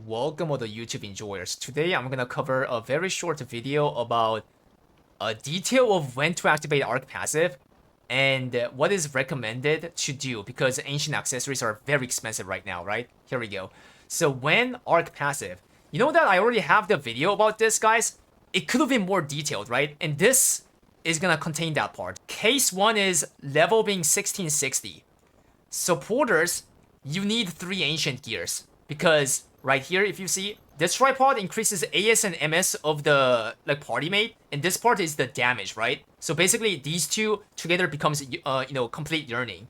Welcome all the YouTube enjoyers. Today I'm gonna cover a very short video about a detail of when to activate Arc Passive and what is recommended to do because ancient accessories are very expensive right now, right? Here we go. So when Arc Passive, you know that I already have the video about this, guys? It could have been more detailed, right? And this is gonna contain that part. Case 1 is level being 1660. Supporters, you need 3 ancient gears because right here, if you see, this tripod increases AS and MS of the party mate, and this part is the damage, right? So basically, these two together becomes complete yearning.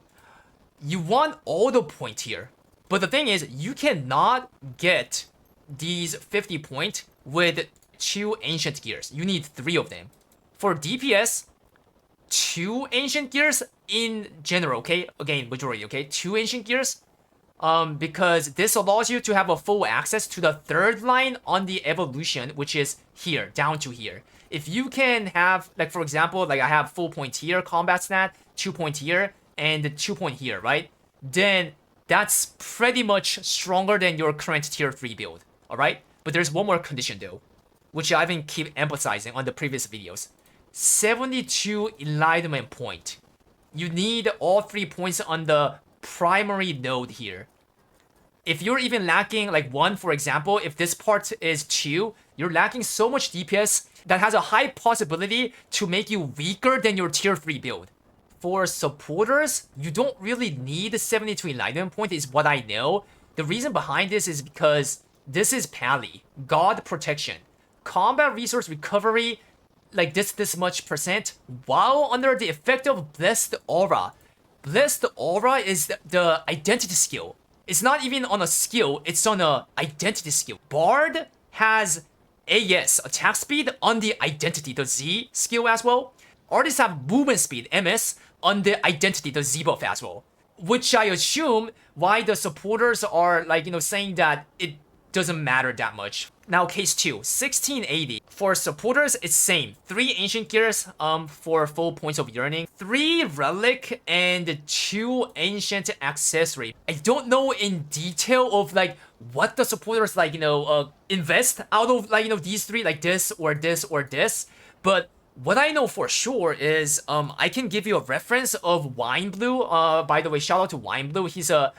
You want all the point here, but the thing is, you cannot get these 50 point with 2 ancient gears. You need 3 of them. For DPS, 2 ancient gears in general, okay? Again, majority, okay? 2 ancient gears. Because this allows you to have a full access to the third line on the evolution, which is here, down to here. If you can have, like, for example, like I have full point here, combat stat, 2 point here, and 2 point here, right? Then that's pretty much stronger than your current tier 3 build, alright? But there's one more condition though, which I've been keep emphasizing on the previous videos. 72 enlightenment point. You need all 3 points on the primary node here. If you're even lacking like 1, for example, if this part is 2, you're lacking so much DPS that has a high possibility to make you weaker than your tier 3 build. For supporters, you don't really need 72 enlightenment point is what I know. The reason behind this is because this is Pally, God Protection. Combat resource recovery, like this much percent, while under the effect of Blessed Aura. Blessed Aura is the identity skill. It's not even on a skill, it's on a identity skill. Bard has AS, attack speed, on the identity, the Z skill as well. Artists have movement speed, MS, on the identity, the Z buff as well. Which I assume why the supporters are saying that it doesn't matter that much. Now case 2, 1680. For supporters, it's same. 3 ancient gears for full points of yearning, 3 relic, and 2 ancient accessory. I don't know in detail of what the supporters invest out of these 3, like this or this or this. But what I know for sure is I can give you a reference of Wine Blue. By the way, shout out to Wine Blue. He's a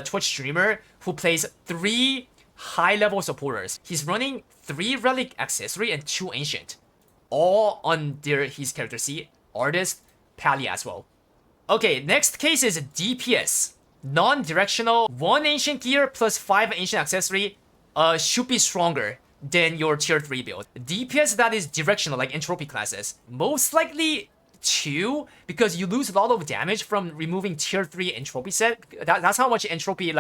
Twitch streamer who plays 3 high-level supporters. He's running 3 relic accessory and 2 ancient, all under his character. See, artist, Pally as well. Okay, next case is DPS, non-directional. 1 ancient gear plus 5 ancient accessory should be stronger than your tier 3 build. DPS that is directional, like entropy classes, most likely 2, because you lose a lot of damage from removing tier 3 entropy set. That's how much entropy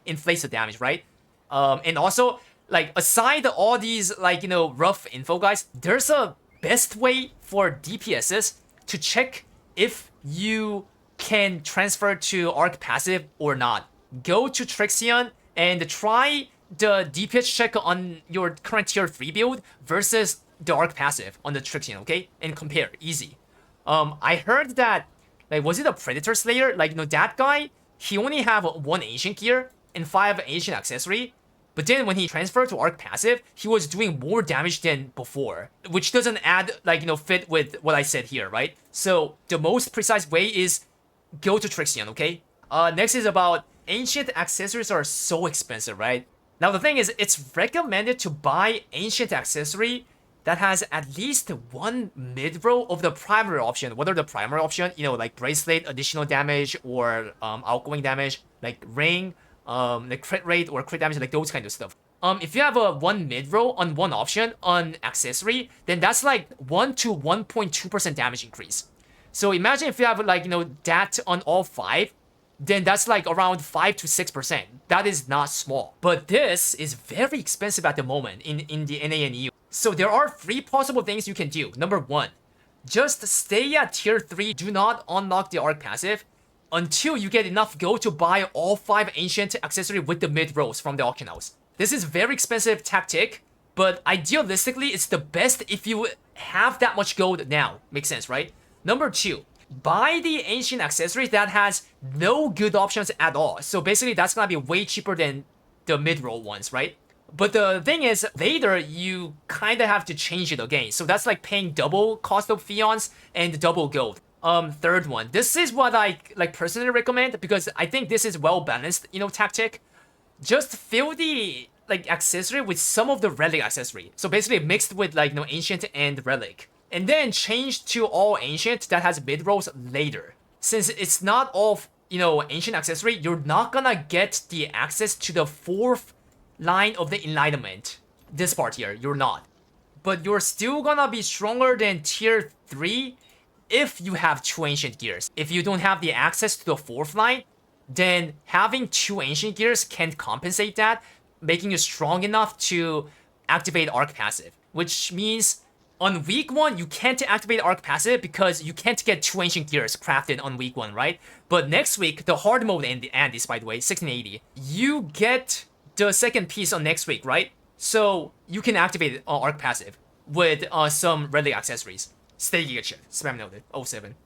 inflates the damage, right? And also, aside all these rough info, guys, there's a best way for DPSs to check if you can transfer to Arc Passive or not. Go to Trixion and try the DPS check on your current tier 3 build versus the Arc Passive on the Trixion, okay? And compare, easy. I heard that, was it a Predator Slayer? That guy, he only have 1 ancient gear and 5 ancient accessory. But then when he transferred to Arc Passive, he was doing more damage than before, which doesn't add, fit with what I said here, right? So the most precise way is go to Trixion, okay? Next is about ancient accessories are so expensive, right? Now the thing is, it's recommended to buy ancient accessory that has at least 1 mid-row of the primary option. What are the primary option? Like bracelet, additional damage, or outgoing damage, like ring, crit rate or crit damage, those kind of stuff. If you have a 1 mid-row on 1 option on accessory, then that's 1 to 1.2% damage increase. So imagine if you have that on all 5, then that's around 5 to 6%. That is not small. But this is very expensive at the moment in the NA and EU. So there are 3 possible things you can do. Number 1, just stay at tier 3. Do not unlock the Arc Passive until you get enough gold to buy all 5 ancient accessory with the mid-rows from the auction house. This is very expensive tactic, but idealistically, it's the best if you have that much gold now. Makes sense, right? Number 2, buy the ancient accessory that has no good options at all. So basically, that's gonna be way cheaper than the mid-roll ones, right? But the thing is, later you kind of have to change it again. So that's like paying double cost of fions and double gold. Third one. This is what I like personally recommend because I think this is well balanced, tactic. Just fill the like accessory with some of the relic accessory. So basically mixed with like ancient and relic. And then change to all ancient that has mid rolls later. Since it's not all ancient accessory, you're not gonna get the access to the fourth line of the enlightenment. This part here, you're not. But you're still gonna be stronger than tier 3 if you have 2 ancient gears. If you don't have the access to the fourth line, then having 2 ancient gears can't compensate that, making you strong enough to activate arc passive. Which means on week 1, you can't activate arc passive because you can't get 2 ancient gears crafted on week 1, right? But next week, the hard mode and this, by the way, 1680, you get the second piece on next week, right? So you can activate arc passive with some relic accessories. Stay Giga Chip, spam noted, 07.